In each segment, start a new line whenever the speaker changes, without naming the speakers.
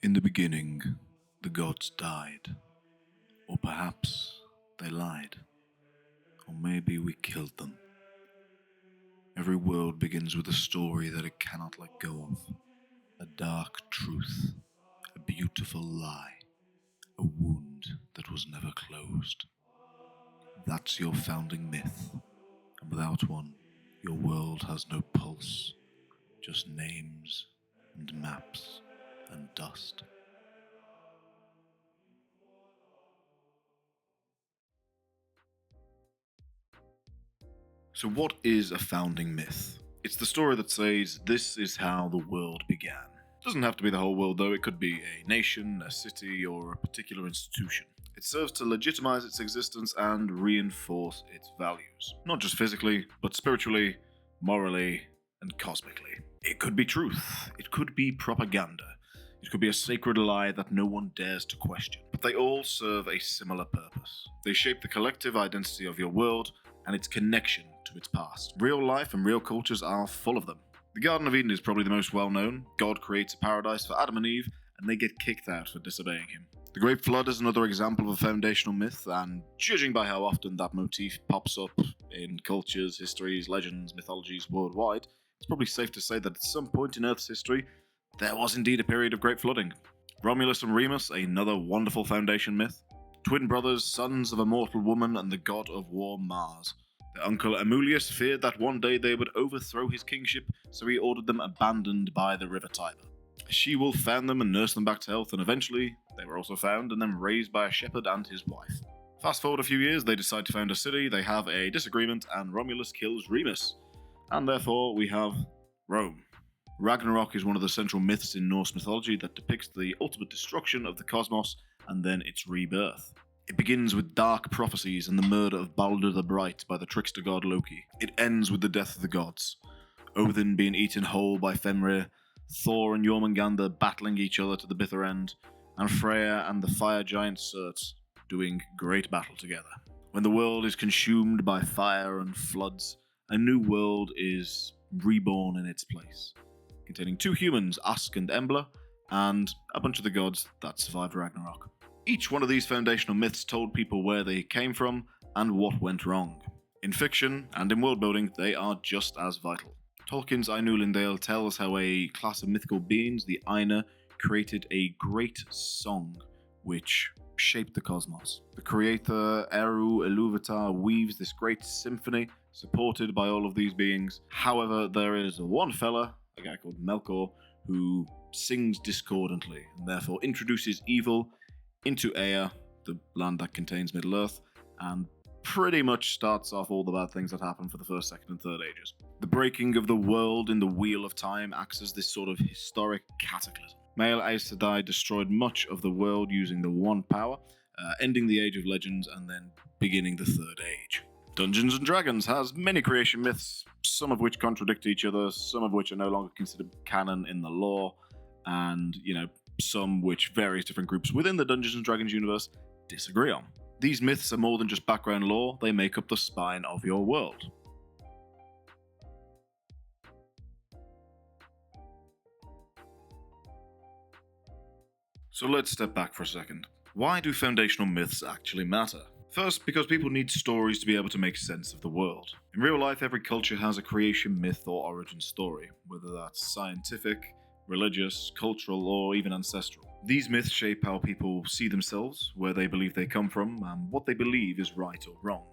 In the beginning, the gods died. Or perhaps they lied. Or maybe we killed them. Every world begins with a story that it cannot let go of. A dark truth. A beautiful lie. A wound that was never closed. That's your founding myth. And without one, your world has no pulse. Just names and maps and dust. So what is a founding myth? It's the story that says this is how the world began. It doesn't have to be the whole world though, it could be a nation, a city, or a particular institution. It serves to legitimize its existence and reinforce its values. Not just physically, but spiritually, morally, and cosmically. It could be truth, it could be propaganda, it could be a sacred lie that no one dares to question. But they all serve a similar purpose. They shape the collective identity of your world and its connection to its past. Real life and real cultures are full of them. The Garden of Eden is probably the most well-known. God creates a paradise for Adam and Eve, and they get kicked out for disobeying him. The Great Flood is another example of a foundational myth, and judging by how often that motif pops up in cultures, histories, legends, mythologies worldwide, it's probably safe to say that at some point in Earth's history, there was indeed a period of great flooding. Romulus and Remus, another wonderful foundation myth. Twin brothers, sons of a mortal woman and the god of war Mars. Their uncle Amulius feared that one day they would overthrow his kingship, so he ordered them abandoned by the river Tiber. A she-wolf found them and nursed them back to health, and eventually they were also found and then raised by a shepherd and his wife. Fast forward a few years, they decide to found a city, they have a disagreement, and Romulus kills Remus. And therefore we have Rome. Ragnarok is one of the central myths in Norse mythology that depicts the ultimate destruction of the cosmos and then its rebirth. It begins with dark prophecies and the murder of Baldur the Bright by the trickster god Loki. It ends with the death of the gods. Odin being eaten whole by Fenrir, Thor and Jormungandr battling each other to the bitter end, and Freya and the fire giant Surt doing great battle together. When the world is consumed by fire and floods, a new world is reborn in its place, containing two humans, Ask and Embla, and a bunch of the gods that survived Ragnarok. Each one of these foundational myths told people where they came from and what went wrong. In fiction and in world building, they are just as vital. Tolkien's Ainulindale tells how a class of mythical beings, the Aina, created a great song which shaped the cosmos. The creator Eru Ilúvatar weaves this great symphony supported by all of these beings. However, there is one fella, a guy called Melkor, who sings discordantly and therefore introduces evil into Ea, the land that contains Middle-earth, and pretty much starts off all the bad things that happen for the first, second, and third ages. The breaking of the world in the Wheel of Time acts as this sort of historic cataclysm. Male Aes Sedai destroyed much of the world using the One Power, ending the Age of Legends and then beginning the Third Age. Dungeons & Dragons has many creation myths, some of which contradict each other, some of which are no longer considered canon in the lore, and, some which various different groups within the Dungeons & Dragons universe disagree on. These myths are more than just background lore, they make up the spine of your world. So let's step back for a second. Why do foundational myths actually matter? First, because people need stories to be able to make sense of the world. In real life, every culture has a creation myth or origin story, whether that's scientific, religious, cultural, or even ancestral. These myths shape how people see themselves, where they believe they come from, and what they believe is right or wrong.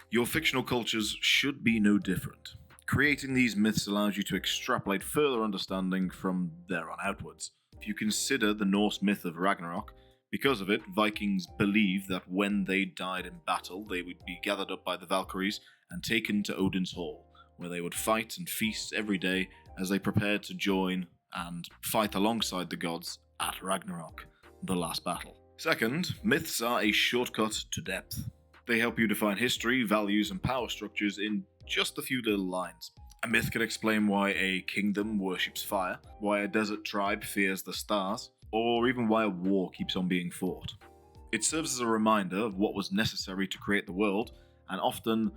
Your fictional cultures should be no different. Creating these myths allows you to extrapolate further understanding from there on outwards. If you consider the Norse myth of Ragnarok, because of it, Vikings believed that when they died in battle, they would be gathered up by the Valkyries and taken to Odin's Hall, where they would fight and feast every day as they prepared to join and fight alongside the gods at Ragnarok, the last battle. Second, myths are a shortcut to depth. They help you define history, values, and power structures in just a few little lines. A myth can explain why a kingdom worships fire, why a desert tribe fears the stars, or even why a war keeps on being fought. It serves as a reminder of what was necessary to create the world, and often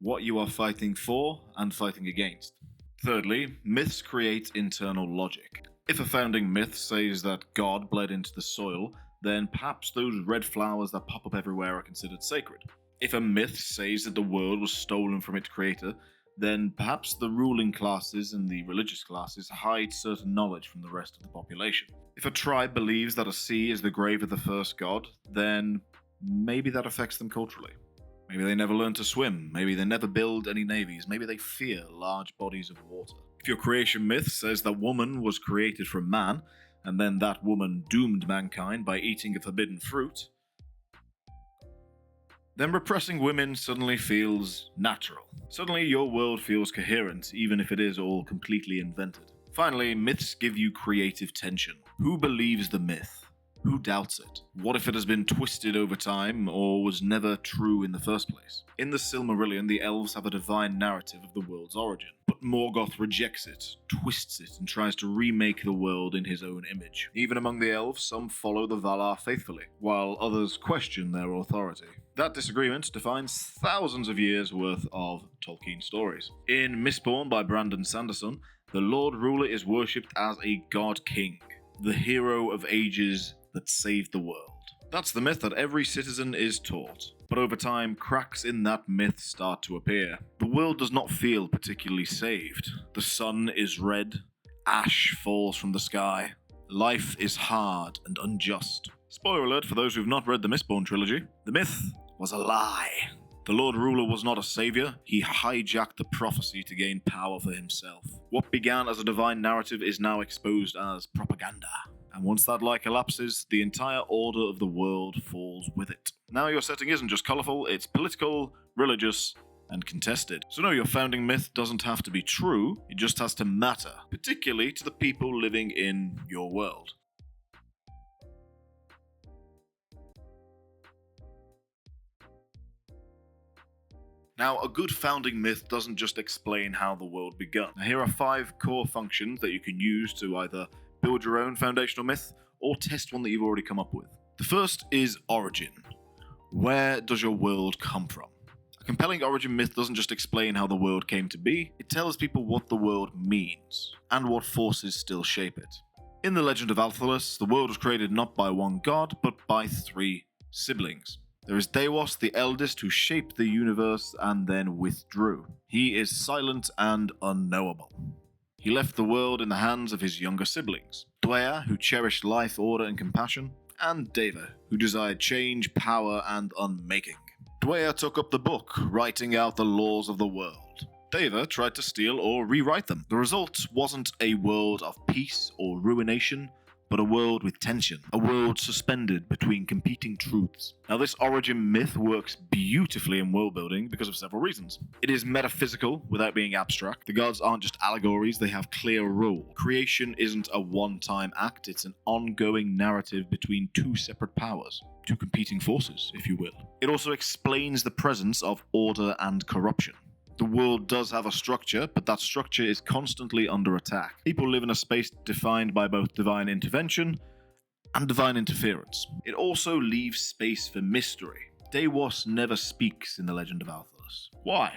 what you are fighting for and fighting against. Thirdly, myths create internal logic. If a founding myth says that God bled into the soil, then perhaps those red flowers that pop up everywhere are considered sacred. If a myth says that the world was stolen from its creator, then perhaps the ruling classes and the religious classes hide certain knowledge from the rest of the population. If a tribe believes that a sea is the grave of the first god, then maybe that affects them culturally. Maybe they never learn to swim, maybe they never build any navies, maybe they fear large bodies of water. If your creation myth says that woman was created from man, and then that woman doomed mankind by eating a forbidden fruit, then repressing women suddenly feels natural. Suddenly your world feels coherent, even if it is all completely invented. Finally, myths give you creative tension. Who believes the myth? Who doubts it? What if it has been twisted over time, or was never true in the first place? In the Silmarillion, the elves have a divine narrative of the world's origin, but Morgoth rejects it, twists it, and tries to remake the world in his own image. Even among the elves, some follow the Valar faithfully, while others question their authority. That disagreement defines thousands of years' worth of Tolkien stories. In Mistborn by Brandon Sanderson, the Lord Ruler is worshipped as a god-king, the hero of ages that saved the world. That's the myth that every citizen is taught. But over time, cracks in that myth start to appear. The world does not feel particularly saved. The sun is red, ash falls from the sky, life is hard and unjust. Spoiler alert for those who've not read the Mistborn trilogy, the myth was a lie. The Lord Ruler was not a savior, he hijacked the prophecy to gain power for himself. What began as a divine narrative is now exposed as propaganda. And once that lie collapses, the entire order of the world falls with it. Now your setting isn't just colourful, it's political, religious, and contested. So no, your founding myth doesn't have to be true, it just has to matter, particularly to the people living in your world. Now, a good founding myth doesn't just explain how the world began. Now, here are 5 core functions that you can use to either build your own foundational myth or test one that you've already come up with. The first is origin. Where does your world come from? A compelling origin myth doesn't just explain how the world came to be, it tells people what the world means and what forces still shape it. In the Legend of Althalos, the world was created not by one god, but by 3 siblings. There is Dewas, the eldest, who shaped the universe and then withdrew. He is silent and unknowable. He left the world in the hands of his younger siblings, Dwyer, who cherished life, order, and compassion, and Deva, who desired change, power, and unmaking. Dwyer took up the book, writing out the laws of the world. Deva tried to steal or rewrite them. The result wasn't a world of peace or ruination, but a world with tension, a world suspended between competing truths. Now, this origin myth works beautifully in world building because of several reasons. It is metaphysical without being abstract. The gods aren't just allegories, they have clear role. Creation isn't a one-time act, it's an ongoing narrative between 2 separate powers, 2 competing forces, if you will. It also explains the presence of order and corruption. The world does have a structure, but that structure is constantly under attack. People live in a space defined by both divine intervention and divine interference. It also leaves space for mystery. Dewas never speaks in the Legend of Althalos. Why?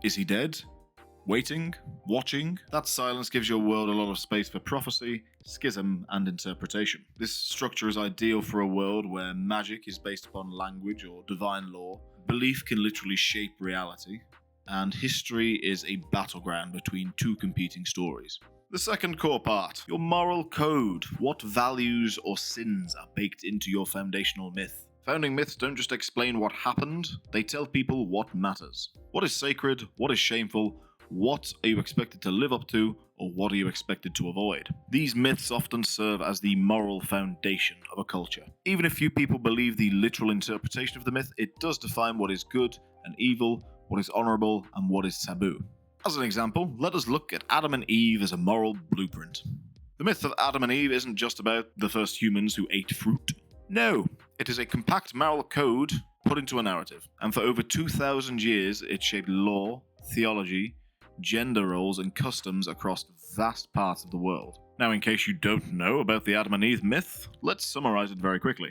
Is he dead? Waiting? Watching? That silence gives your world a lot of space for prophecy, schism, and interpretation. This structure is ideal for a world where magic is based upon language or divine law. Belief can literally shape reality, and history is a battleground between 2 competing stories. The second core part, your moral code. What values or sins are baked into your foundational myth? Founding myths don't just explain what happened, they tell people what matters. What is sacred, what is shameful, what are you expected to live up to, or what are you expected to avoid? These myths often serve as the moral foundation of a culture. Even if few people believe the literal interpretation of the myth, it does define what is good and evil, what is honorable, and what is taboo. As an example, let us look at Adam and Eve as a moral blueprint. The myth of Adam and Eve isn't just about the first humans who ate fruit. No, it is a compact moral code put into a narrative, and for over 2,000 years it shaped law, theology, gender roles, and customs across vast parts of the world. Now, in case you don't know about the Adam and Eve myth, let's summarize it very quickly.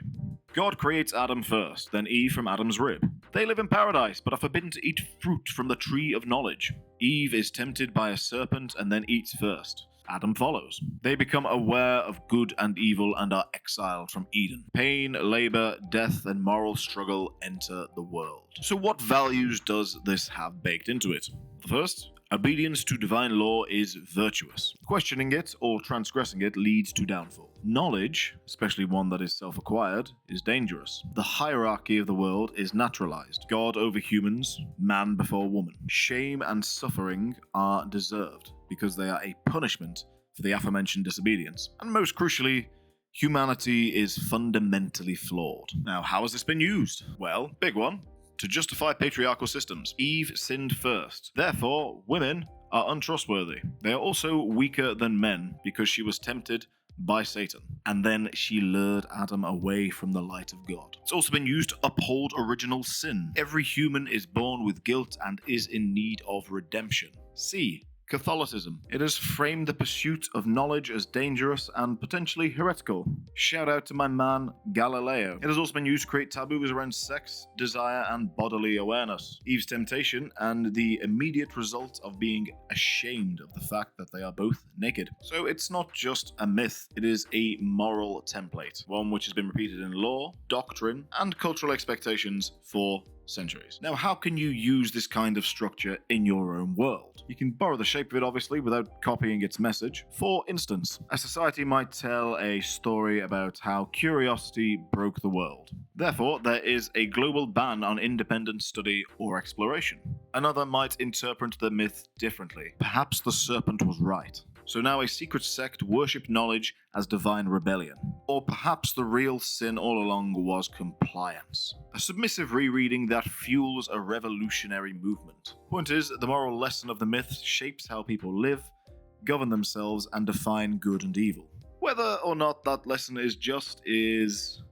God creates Adam first, then Eve from Adam's rib. They live in paradise, but are forbidden to eat fruit from the tree of knowledge. Eve is tempted by a serpent and then eats first. Adam follows. They become aware of good and evil and are exiled from Eden. Pain, labor, death, and moral struggle enter the world. So what values does this have baked into it? The first, obedience to divine law is virtuous. Questioning it or transgressing it leads to downfall. Knowledge, especially one that is self-acquired, is dangerous. The hierarchy of the world is naturalized. God over humans, man before woman. Shame and suffering are deserved because they are a punishment for the aforementioned disobedience. And most crucially, humanity is fundamentally flawed. Now, how has this been used? Well, big one. To justify patriarchal systems. Eve sinned first. Therefore, women are untrustworthy. They are also weaker than men because she was tempted by Satan, and then she lured Adam away from the light of God. It's also been used to uphold original sin. Every human is born with guilt and is in need of redemption. C. Catholicism. It has framed the pursuit of knowledge as dangerous and potentially heretical. Shout out to my man Galileo. It has also been used to create taboos around sex, desire, and bodily awareness. Eve's temptation and the immediate result of being ashamed of the fact that they are both naked. So it's not just a myth, it is a moral template, one which has been repeated in law, doctrine, and cultural expectations for centuries. Now, how can you use this kind of structure in your own world? You can borrow the shape of it, obviously, without copying its message. For instance, a society might tell a story about how curiosity broke the world. Therefore, there is a global ban on independent study or exploration. Another might interpret the myth differently. Perhaps the serpent was right. So now a secret sect worshipped knowledge as divine rebellion. Or perhaps the real sin all along was compliance. A submissive rereading that fuels a revolutionary movement. Point is, the moral lesson of the myth shapes how people live, govern themselves, and define good and evil. Whether or not that lesson is just is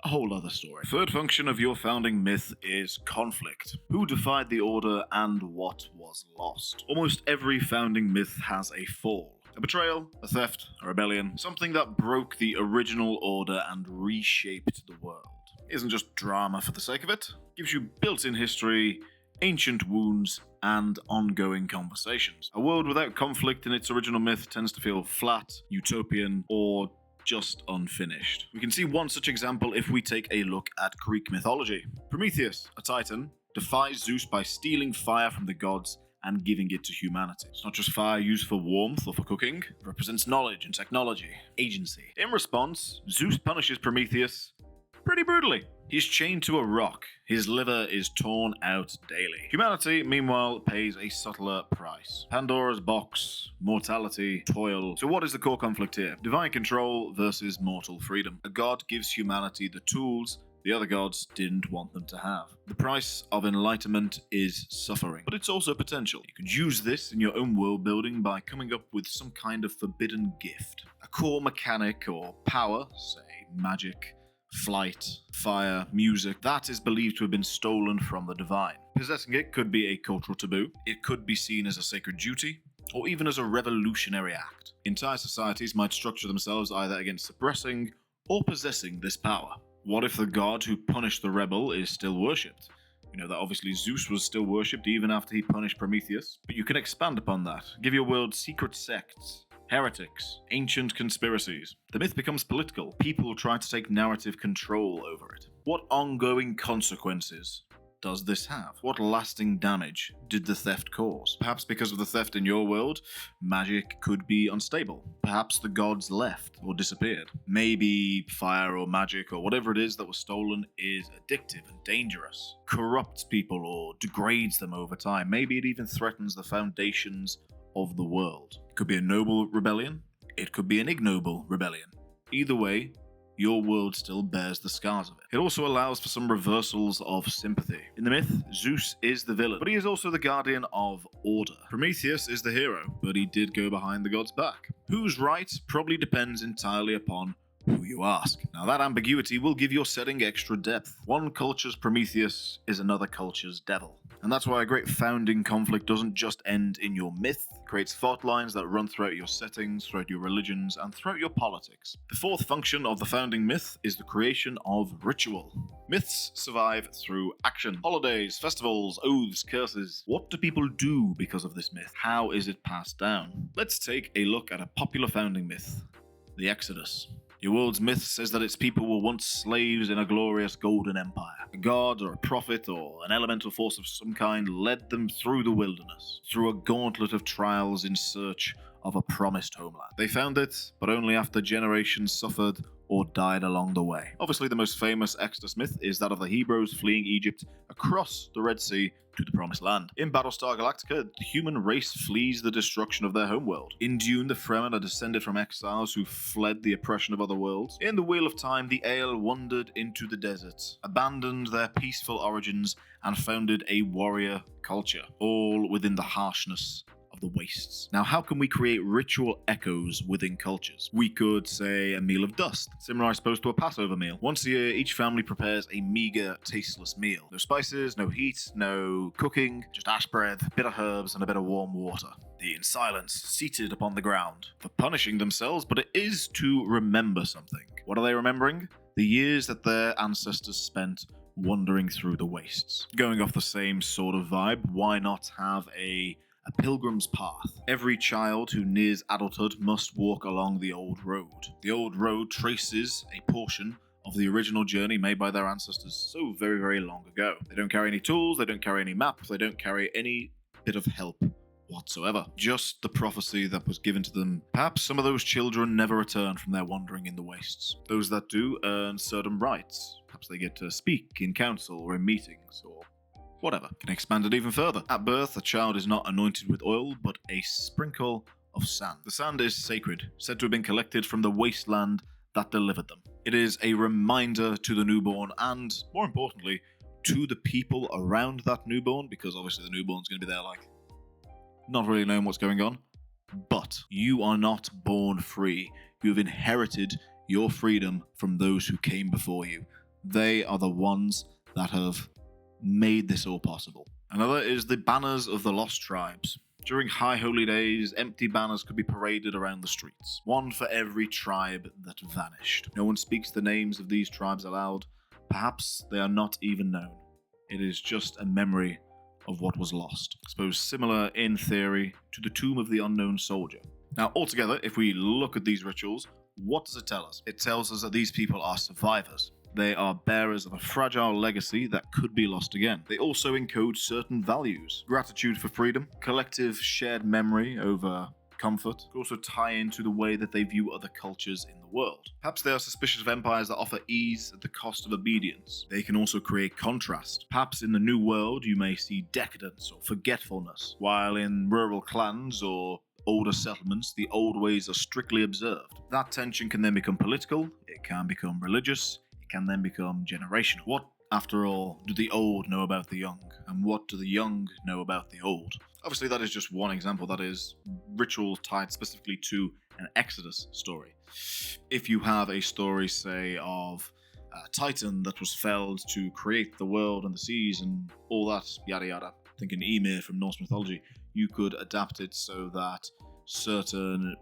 a whole other story. Third function of your founding myth is conflict. Who defied the order and what was lost? Almost every founding myth has a fall. A betrayal, a theft, a rebellion, something that broke the original order and reshaped the world. It isn't just drama for the sake of it. It gives you built-in history, ancient wounds, and ongoing conversations. A world without conflict in its original myth tends to feel flat, utopian, or just unfinished. We can see one such example if we take a look at Greek mythology. Prometheus, a titan, defies Zeus by stealing fire from the gods and giving it to humanity. It's not just fire used for warmth or for cooking, it represents knowledge and technology, agency. In response, Zeus punishes Prometheus pretty brutally. He's chained to a rock, his liver is torn out daily. Humanity, meanwhile, pays a subtler price. Pandora's box, mortality, toil. So what is the core conflict here? Divine control versus mortal freedom. A god gives humanity the tools the other gods didn't want them to have. The price of enlightenment is suffering, but it's also potential. You could use this in your own world building by coming up with some kind of forbidden gift. A core mechanic or power, say magic, flight, fire, music, that is believed to have been stolen from the divine. Possessing it could be a cultural taboo, it could be seen as a sacred duty, or even as a revolutionary act. Entire societies might structure themselves either against suppressing or possessing this power. What if the god who punished the rebel is still worshipped? You know that obviously Zeus was still worshipped even after he punished Prometheus, but you can expand upon that. Give your world secret sects, heretics, ancient conspiracies. The myth becomes political. People try to take narrative control over it. What ongoing consequences does this have? What lasting damage did the theft cause? Perhaps because of the theft in your world, magic could be unstable. Perhaps the gods left or disappeared. Maybe fire or magic or whatever it is that was stolen is addictive and dangerous, corrupts people or degrades them over time. Maybe it even threatens the foundations of the world. It could be a noble rebellion. It could be an ignoble rebellion. Either way, your world still bears the scars of it. It also allows for some reversals of sympathy. In the myth, Zeus is the villain, but he is also the guardian of order. Prometheus is the hero, but he did go behind the god's back. Who's right probably depends entirely upon who you ask. Now that ambiguity will give your setting extra depth. One culture's Prometheus is another culture's devil. And that's why a great founding conflict doesn't just end in your myth, it creates fault lines that run throughout your settings, throughout your religions, and throughout your politics. The fourth function of the founding myth is the creation of ritual. Myths survive through action. Holidays, festivals, oaths, curses. What do people do because of this myth? How is it passed down? Let's take a look at a popular founding myth, the Exodus. Your world's myth says that its people were once slaves in a glorious golden empire. A god or a prophet or an elemental force of some kind led them through the wilderness, through a gauntlet of trials in search of a promised homeland. They found it, but only after generations suffered or died along the way. Obviously, the most famous Exodus myth is that of the Hebrews fleeing Egypt across the Red Sea to the Promised Land. In Battlestar Galactica, the human race flees the destruction of their homeworld. In Dune, the Fremen are descended from exiles who fled the oppression of other worlds. In The Wheel of Time, the Ael wandered into the desert, abandoned their peaceful origins, and founded a warrior culture, all within the harshness of the wastes. Now, how can we create ritual echoes within cultures? We could say a meal of dust, similar I suppose to a Passover meal. Once a year, each family prepares a meager, tasteless meal. No spices, no heat, no cooking, just ash bread, bitter herbs, and a bit of warm water. They eat in silence, seated upon the ground. For punishing themselves, but it is to remember something. What are they remembering? The years that their ancestors spent wandering through the wastes. Going off the same sort of vibe, why not have a pilgrim's path? Every child who nears adulthood must walk along the old road. The old road traces a portion of the original journey made by their ancestors so very, very long ago. They don't carry any tools, they don't carry any maps, they don't carry any bit of help whatsoever. Just the prophecy that was given to them. Perhaps some of those children never return from their wandering in the wastes. Those that do earn certain rights. Perhaps they get to speak in council or in meetings or whatever. Can expand it even further. At birth, a child is not anointed with oil, but a sprinkle of sand. The sand is sacred, said to have been collected from the wasteland that delivered them. It is a reminder to the newborn and, more importantly, to the people around that newborn, because obviously the newborn's going to be there like, not really knowing what's going on. But you are not born free. You have inherited your freedom from those who came before you. They are the ones that have made this all possible. Another is the banners of the lost tribes. During high holy days, empty banners could be paraded around the streets, one for every tribe that vanished. No one speaks the names of these tribes aloud. Perhaps they are not even known. It is just a memory of what was lost. I suppose similar in theory to the tomb of the unknown soldier. Now, altogether, if we look at these rituals, what does it tell us? It tells us that these people are survivors. They are bearers of a fragile legacy that could be lost again. They also encode certain values. Gratitude for freedom, collective shared memory over comfort, could also tie into the way that they view other cultures in the world. Perhaps they are suspicious of empires that offer ease at the cost of obedience. They can also create contrast. Perhaps in the new world you may see decadence or forgetfulness, while in rural clans or older settlements, the old ways are strictly observed. That tension can then become political, it can become religious, can then become generational. What, after all, do the old know about the young? And what do the young know about the old? Obviously, that is just one example. That is rituals tied specifically to an Exodus story. If you have a story, say, of a Titan that was felled to create the world and the seas and all that, yada yada, thinking Ymir from Norse mythology, you could adapt it so that certain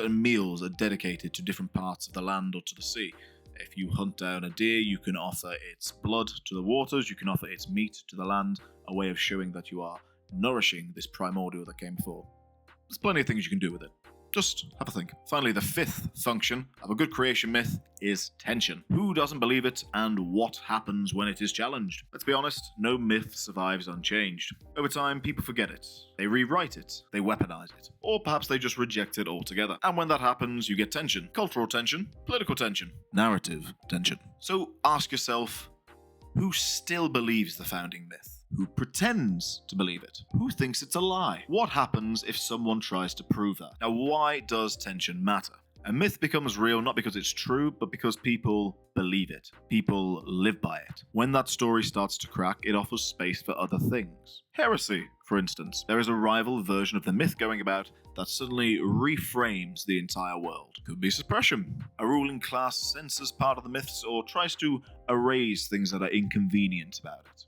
meals are dedicated to different parts of the land or to the sea. If you hunt down a deer, you can offer its blood to the waters, you can offer its meat to the land, a way of showing that you are nourishing this primordial that came before. There's plenty of things you can do with it. Just have a think. Finally, the fifth function of a good creation myth is tension. Who doesn't believe it, and what happens when it is challenged? Let's be honest, no myth survives unchanged. Over time, people forget it. They rewrite it. They weaponize it. Or perhaps they just reject it altogether. And when that happens, you get tension. Cultural tension, political tension, narrative tension. So ask yourself, who still believes the founding myth? Who pretends to believe it? Who thinks it's a lie? What happens if someone tries to prove that? Now, why does tension matter? A myth becomes real not because it's true, but because people believe it. People live by it. When that story starts to crack, it offers space for other things. Heresy, for instance. There is a rival version of the myth going about that suddenly reframes the entire world. Could be suppression. A ruling class censors part of the myths or tries to erase things that are inconvenient about it.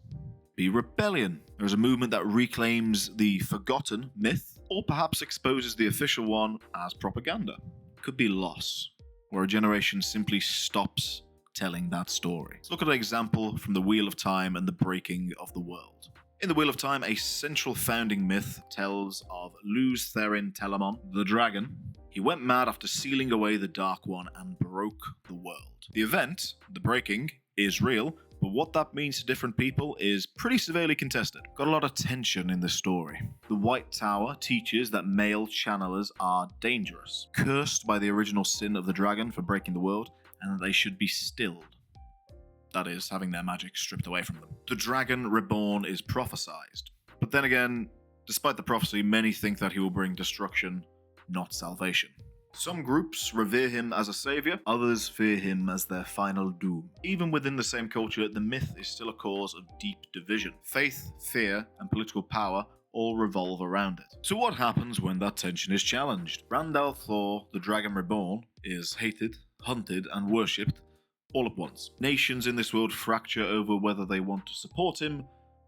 be rebellion. There is a movement that reclaims the forgotten myth, or perhaps exposes the official one as propaganda. It could be loss, where a generation simply stops telling that story. Let's look at an example from the Wheel of Time and the breaking of the world. In the Wheel of Time, a central founding myth tells of Luz Therin Telamon, the dragon. He went mad after sealing away the Dark One and broke the world. The event, the breaking, is real, but what that means to different people is pretty severely contested. Got a lot of tension in this story. The White Tower teaches that male channelers are dangerous, cursed by the original sin of the dragon for breaking the world, and that they should be stilled. That is, having their magic stripped away from them. The dragon reborn is prophesized. But then again, despite the prophecy, many think that he will bring destruction, not salvation. Some groups revere him as a savior, others fear him as their final doom. Even within the same culture, the myth is still a cause of deep division. Faith, fear, and political power all revolve around it. So what happens when that tension is challenged? Randall Thor, the Dragon Reborn, is hated, hunted, and worshipped all at once. Nations in this world fracture over whether they want to support him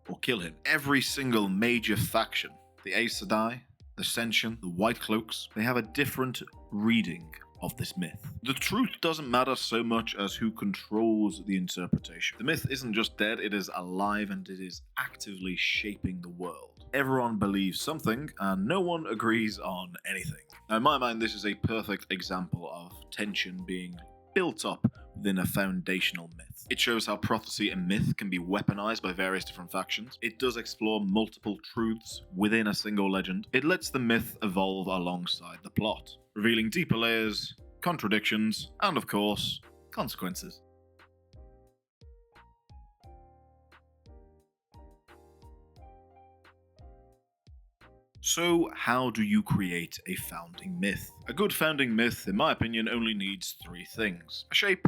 or kill him. Every single major faction, the Aes Sedai, the Ascension, the White Cloaks, they have a different reading of this myth. The truth doesn't matter so much as who controls the interpretation. The myth isn't just dead, it is alive and it is actively shaping the world. Everyone believes something and no one agrees on anything. Now in my mind, this is a perfect example of tension being built up within a foundational myth. It shows how prophecy and myth can be weaponized by various different factions. It does explore multiple truths within a single legend. It lets the myth evolve alongside the plot, revealing deeper layers, contradictions, and of course, consequences. So, how do you create a founding myth? A good founding myth, in my opinion, only needs three things: a shape,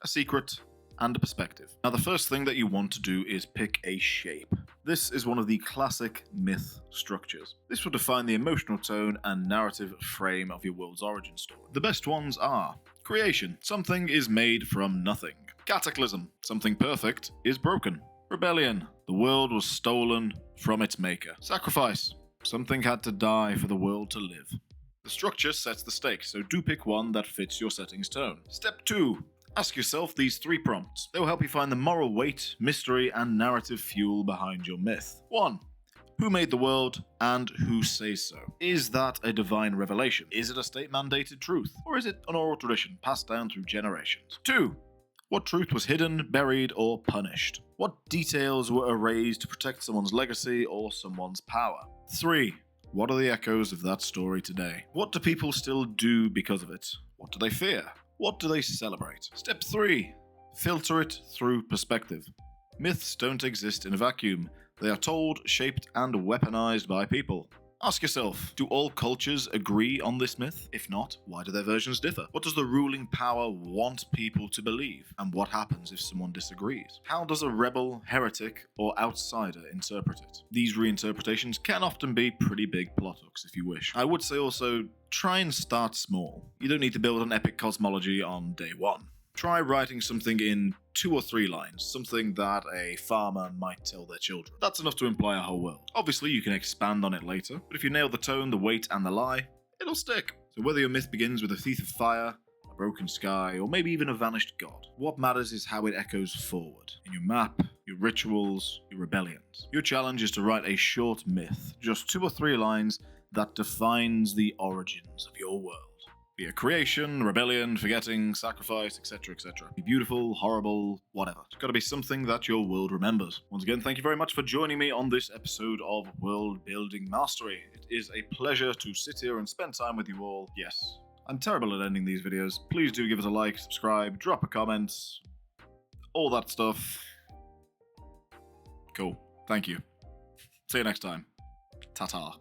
a secret, and a perspective. Now, the first thing that you want to do is pick a shape. This is one of the classic myth structures. This will define the emotional tone and narrative frame of your world's origin story. The best ones are creation, something is made from nothing. Cataclysm, something perfect is broken. Rebellion, the world was stolen from its maker. Sacrifice, something had to die for the world to live. The structure sets the stakes, so do pick one that fits your setting's tone. Step 2. Ask yourself these 3 prompts. They will help you find the moral weight, mystery, and narrative fuel behind your myth. 1. Who made the world, and who says so? Is that a divine revelation? Is it a state-mandated truth? Or is it an oral tradition passed down through generations? 2. What truth was hidden, buried, or punished? What details were erased to protect someone's legacy or someone's power? 3. What are the echoes of that story today? What do people still do because of it? What do they fear? What do they celebrate? Step 3. Filter it through perspective. Myths don't exist in a vacuum. They are told, shaped, and weaponized by people. Ask yourself, do all cultures agree on this myth? If not, why do their versions differ? What does the ruling power want people to believe? And what happens if someone disagrees? How does a rebel, heretic, or outsider interpret it? These reinterpretations can often be pretty big plot hooks if you wish. I would say also, try and start small. You don't need to build an epic cosmology on day one. Try writing something in 2 or 3 lines, something that a farmer might tell their children. That's enough to imply a whole world. Obviously, you can expand on it later, but if you nail the tone, the weight, and the lie, it'll stick. So whether your myth begins with a thief of fire, a broken sky, or maybe even a vanished god, what matters is how it echoes forward. In your map, your rituals, your rebellions. Your challenge is to write a short myth, just 2 or 3 lines, that defines the origins of your world. Be it creation, rebellion, forgetting, sacrifice, etc., etc. Be beautiful, horrible, whatever. It's got to be something that your world remembers. Once again, thank you very much for joining me on this episode of World Building Mastery. It is a pleasure to sit here and spend time with you all. Yes, I'm terrible at ending these videos. Please do give us a like, subscribe, drop a comment, all that stuff. Cool. Thank you. See you next time. Ta-ta.